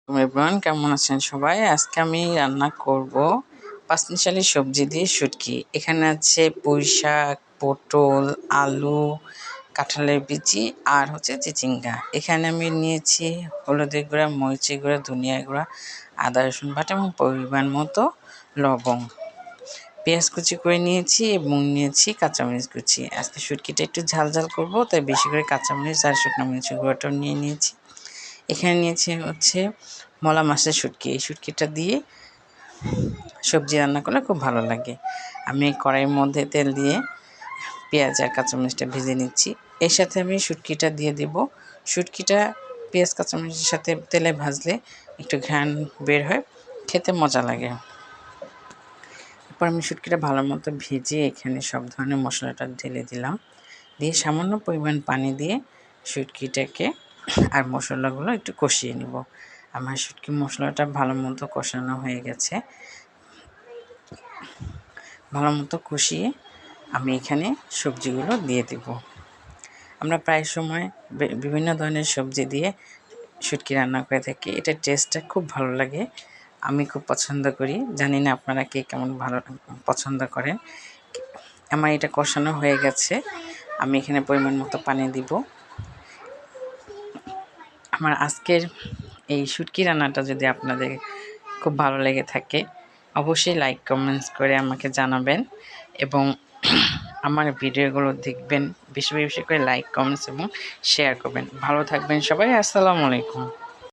Everyone, কেমন আছেন সবাই? আজকে আমি রান্না করব পাঁচমিশালি সবজি দিয়ে শুটকি। এখানে আছে পুঁই শাক, পটল, আলু, কাঁঠালের বিচি আর হচ্ছে চিচিঙ্গা। এখানে আমি নিয়েছি হলুদের গুঁড়া, মরিচের গুঁড়া, ধনিয়া গুঁড়া, আদা রসুন বাটা এবং পরিমাণ মতো লবণ। পেঁয়াজ কুচি করে নিয়েছি এবং নিয়েছি কাঁচামরিচ কুচি। আজকে শুটকিটা একটু ঝাল ঝাল করবো, তাই বেশি করে কাঁচামরিচ আর শুকনো মরিচের গুঁড়াটাও নিয়ে নিয়েছি। এখানে নিয়েছি হচ্ছে মলা মাছের শুটকি। এই শুটকিটা দিয়ে সবজি রান্না করলে খুব ভালো লাগে। আমি কড়াইয়ের মধ্যে তেল দিয়ে পেঁয়াজ আর কাঁচামরিচটা ভেজে নিচ্ছি। এর সাথে আমি শুটকিটা দিয়ে দেব। শুটকিটা পেঁয়াজ কাঁচামরিচের সাথে তেলে ভাজলে একটু ঘ্রাণ বের হয়, খেতে মজা লাগে। এরপর আমি শুটকিটা ভালো মতো ভেজে এখানে সব ধরনের মশলাটা ঢেলে দিলাম। দিয়ে সামান্য পরিমাণ পানি দিয়ে শুটকিটাকে আর মশলাগুলো একটু কষিয়ে নেব। আমার শুটকি মশলাটা ভালো মতো কষানো হয়ে গেছে। ভালো মতো কষিয়ে আমি এখানে সবজিগুলো দিয়ে দেব। আমরা প্রায় সময় বিভিন্ন ধরনের সবজি দিয়ে শুটকি রান্না করে থাকি। এটার টেস্টটা খুব ভালো লাগে, আমি খুব পছন্দ করি। জানি না আপনারা কে কেমন ভালো পছন্দ করেন। আমার এটা কষানো হয়ে গেছে, আমি এখানে পরিমাণ মতো পানি দিব। আমার আজকের এই শুটকি রান্নাটা যদি আপনাদের খুব ভালো লেগে থাকে, অবশ্যই লাইক কমেন্টস করে আমাকে জানাবেন এবং আমার ভিডিওগুলো দেখবেন। বেশি বেশি করে লাইক কমেন্টস এবং শেয়ার করবেন। ভালো থাকবেন সবাই। আসসালামু আলাইকুম।